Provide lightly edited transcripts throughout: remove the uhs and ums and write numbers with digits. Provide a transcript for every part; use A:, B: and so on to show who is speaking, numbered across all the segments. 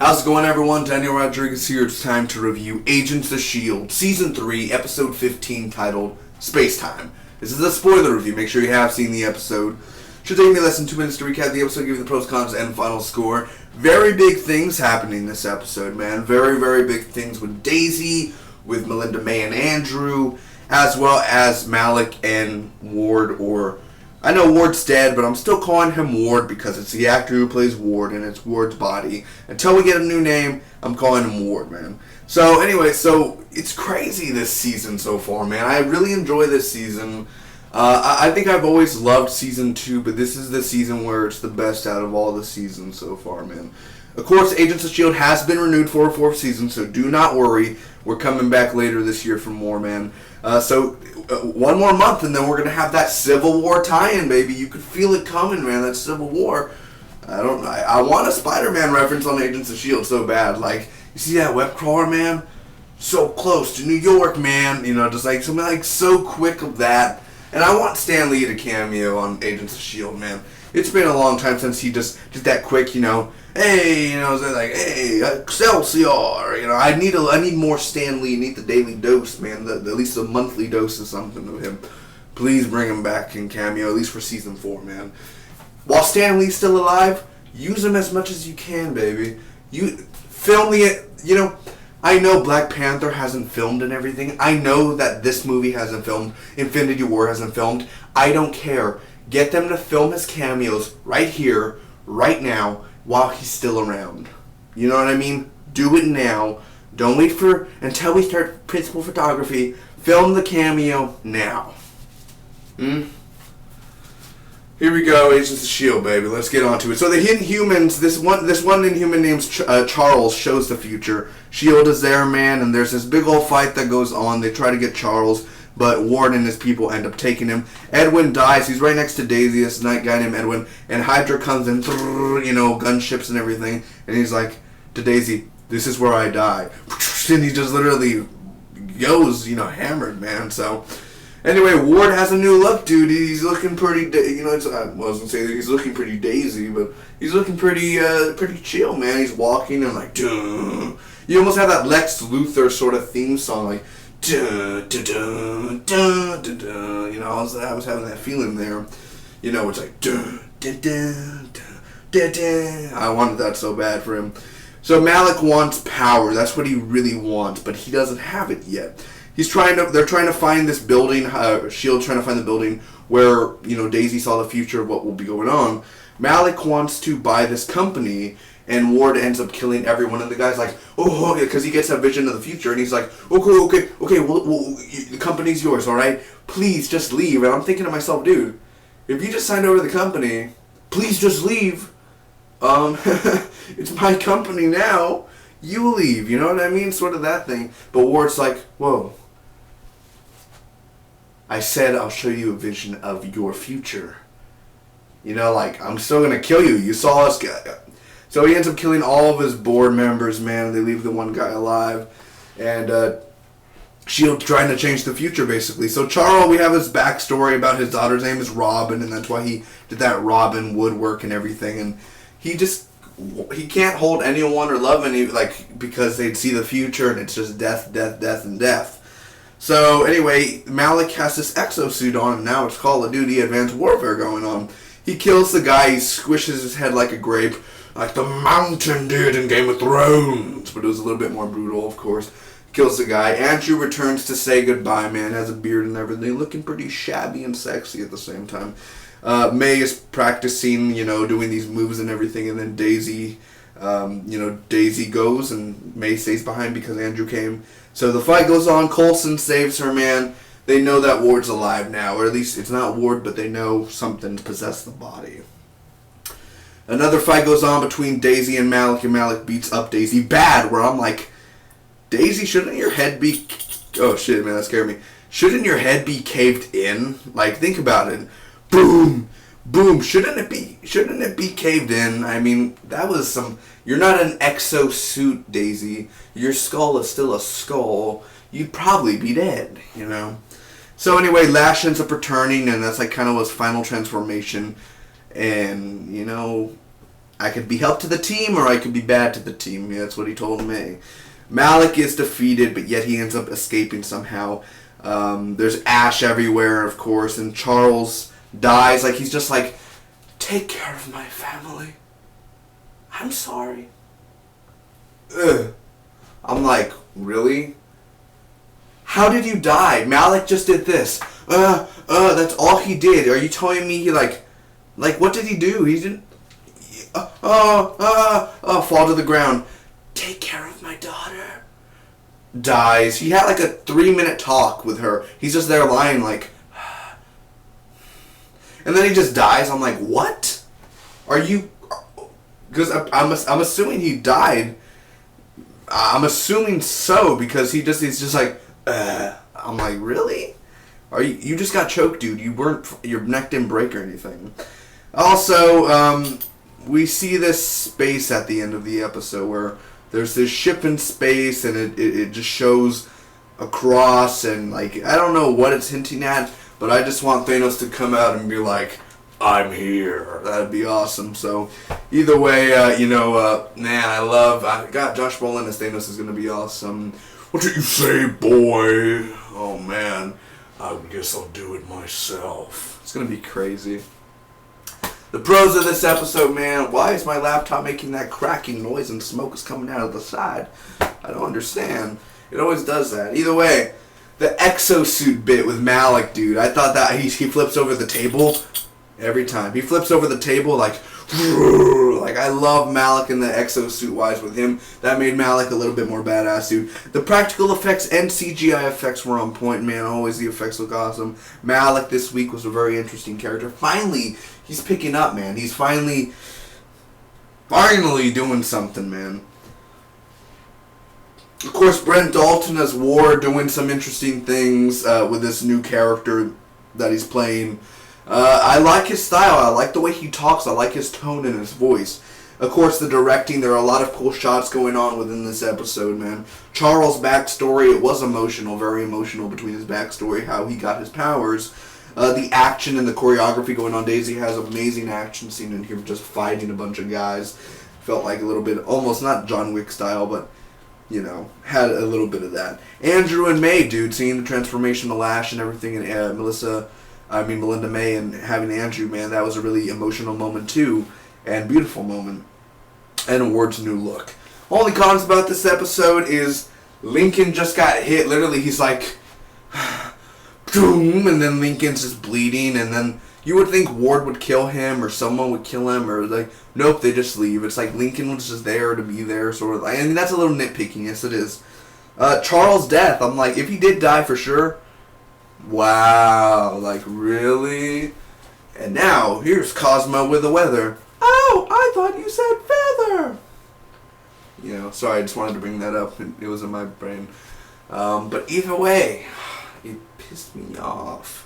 A: How's it going, everyone? Daniel Rodriguez here. It's time to review Agents of S.H.I.E.L.D. Season 3, Episode 15, titled Spacetime. This is a spoiler review. Make sure you have seen the episode. Should take me less than 2 minutes to recap the episode, give you the pros, cons, and final score. Very big things happening this episode, man. Very, very big things with Daisy, with Melinda May and Andrew, as well as Malik and Ward, or... I know Ward's dead, but I'm still calling him Ward because it's the actor who plays Ward and it's Ward's body. Until we get a new name, I'm calling him Ward, man. So anyway, so it's crazy this season so far, man. I really enjoy this season. I think I've always loved Season 2, but this is the season where it's the best out of all the seasons so far, man. Of course, Agents of S.H.I.E.L.D. has been renewed for a 4th season, so do not worry. We're coming back later this year for more, man. One more month, and then we're going to have that Civil War tie-in, baby. You could feel it coming, man, that Civil War. I want a Spider-Man reference on Agents of S.H.I.E.L.D. so bad. Like, you see that web crawler, man? So close to New York, man. You know, just like something like so quick of that. And I want Stan Lee to cameo on Agents of S.H.I.E.L.D., man. It's been a long time since he just that quick, you know, hey, you know, like, hey, Excelsior, you know, I need more Stan Lee, need the daily dose, man, at least a monthly dose of something of him. Please bring him back in cameo, at least for Season 4, man. While Stan Lee's still alive, use him as much as you can, baby. You film you know, I know Black Panther hasn't filmed and everything. I know that this movie hasn't filmed, Infinity War hasn't filmed. I don't care. Get them to film his cameos right here, right now, while he's still around. You know what I mean? Do it now. Don't wait until we start principal photography. Film the cameo now. Here we go, Agents of S.H.I.E.L.D., baby. Let's get on to it. So the Inhumans, this one Inhuman named Charles shows the future. S.H.I.E.L.D. is there, man, and there's this big old fight that goes on. They try to get Charles, but Ward and his people end up taking him. Edwin dies. He's right next to Daisy, this night guy named Edwin. And Hydra comes in, you know, gunships and everything. And he's like to Daisy, this is where I die. And he just literally goes, you know, hammered, man. So, anyway, Ward has a new look, dude. He's looking pretty, you know, I wasn't saying he's looking pretty Daisy, but he's looking pretty chill, man. He's walking and like, duh. You almost have that Lex Luthor sort of theme song, like, dun, dun, dun, dun, dun, dun. You know, I was having that feeling there. You know, it's like dun, dun, dun, dun, dun, dun. I wanted that so bad for him. So Malik wants power. That's what he really wants, but he doesn't have it yet. They're trying to find this building. S.H.I.E.L.D. trying to find the building where, you know, Daisy saw the future of what will be going on. Malik wants to buy this company. And Ward ends up killing everyone, and the guy's like, oh, because he gets a vision of the future, and he's like, okay, well, the company's yours, all right? Please just leave. And I'm thinking to myself, dude, if you just signed over the company, please just leave. It's my company now. You leave, you know what I mean? Sort of that thing. But Ward's like, whoa. I said I'll show you a vision of your future. You know, like, I'm still going to kill you. You saw us get... So he ends up killing all of his board members, man. They leave the one guy alive. And S.H.I.E.L.D. trying to change the future, basically. So Charles, we have his backstory about his daughter's name is Robin, and that's why he did that Robin woodwork and everything. And he can't hold anyone or love any, like, because they'd see the future, and it's just death, death, death, and death. So anyway, Malik has this exosuit on, and now it's Call of Duty Advanced Warfare going on. He kills the guy, he squishes his head like a grape, like the Mountain did in Game of Thrones. But it was a little bit more brutal, of course. Kills the guy. Andrew returns to say goodbye, man. Has a beard and everything. Looking pretty shabby and sexy at the same time. May is practicing, you know, doing these moves and everything. And then Daisy, Daisy goes and May stays behind because Andrew came. So the fight goes on. Coulson saves her, man. They know that Ward's alive now. Or at least it's not Ward, but they know something's possessed the body. Another fight goes on between Daisy and Malik beats up Daisy bad, where I'm like, Daisy, shouldn't your head be... Oh, shit, man, that scared me. Shouldn't your head be caved in? Like, think about it. Boom! Boom! Shouldn't it be caved in? I mean, that was some... You're not an exosuit, Daisy. Your skull is still a skull. You'd probably be dead, you know? So anyway, Lash ends up returning, and that's like kind of his final transformation. And, you know, I could be help to the team or I could be bad to the team. Yeah, that's what he told me. Malik is defeated, but yet he ends up escaping somehow. There's ash everywhere, of course, and Charles dies. Like, he's just like, take care of my family. I'm sorry. Ugh. I'm like, really? How did you die? Malik just did this. That's all he did. Are you telling me he like what did he do? He didn't, fall to the ground. Take care of my daughter. Dies. He had like a 3-minute talk with her. He's just there lying like, and then he just dies. I'm like, what? Are you? Because I'm assuming he died. I'm assuming so because he's just like, I'm like, really? You just got choked, dude. Your neck didn't break or anything. Also, we see this space at the end of the episode where there's this ship in space and it just shows across and like, I don't know what it's hinting at, but I just want Thanos to come out and be like, I'm here. That'd be awesome. So, either way, man, I got Josh Brolin as Thanos is going to be awesome. What did you say, boy? Oh, man. I guess I'll do it myself. It's going to be crazy. The pros of this episode, man. Why is my laptop making that cracking noise and smoke is coming out of the side? I don't understand. It always does that. Either way, the exosuit bit with Malik, dude. I thought that he flips over the table every time. He flips over the table like I love Malik and the exosuit wise with him. That made Malik a little bit more badass, dude. The practical effects and CGI effects were on point, man. Always the effects look awesome. Malik this week was a very interesting character. Finally, he's picking up, man. He's finally doing something, man. Of course, Brent Dalton as Ward doing some interesting things with this new character that he's playing. I like his style. I like the way he talks. I like his tone and his voice. Of course, the directing. There are a lot of cool shots going on within this episode, man. Charles' backstory, it was emotional, very emotional between his backstory, how he got his powers. The action and the choreography going on. Daisy has an amazing action scene in here just fighting a bunch of guys. Felt like a little bit, almost not John Wick style, but, had a little bit of that. Andrew and May, dude, seeing the transformation of Lash and everything, and Melinda May and having Andrew, man, that was a really emotional moment too, and beautiful moment, and Ward's new look. Only cons about this episode is Lincoln just got hit. Literally, he's like, boom, and then Lincoln's just bleeding, and then you would think Ward would kill him or someone would kill him, or like, nope, they just leave. It's like Lincoln was just there to be there, sort of. I mean, that's a little nitpicking, yes it is. Charles' death, I'm like, if he did die for sure, wow, like, really? And now, here's Cosmo with the weather. Oh, I thought you said feather! Sorry, I just wanted to bring that up. It was in my brain. But either way, it pissed me off.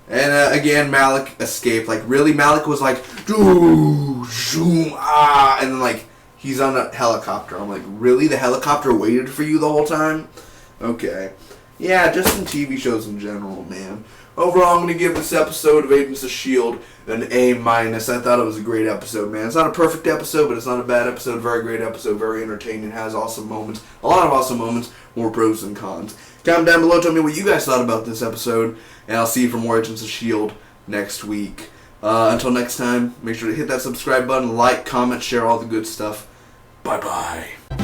A: And again, Malik escaped. Like, really, Malik was like, doo, zoom, and then, like, he's on a helicopter. I'm like, really? The helicopter waited for you the whole time? Okay. Yeah, just in TV shows in general, man. Overall, I'm going to give this episode of Agents of S.H.I.E.L.D. an A-. I thought it was a great episode, man. It's not a perfect episode, but it's not a bad episode. Very great episode, very entertaining, has awesome moments. A lot of awesome moments, more pros than cons. Comment down below, tell me what you guys thought about this episode, and I'll see you for more Agents of S.H.I.E.L.D. next week. Until next time, make sure to hit that subscribe button, like, comment, share all the good stuff. Bye-bye.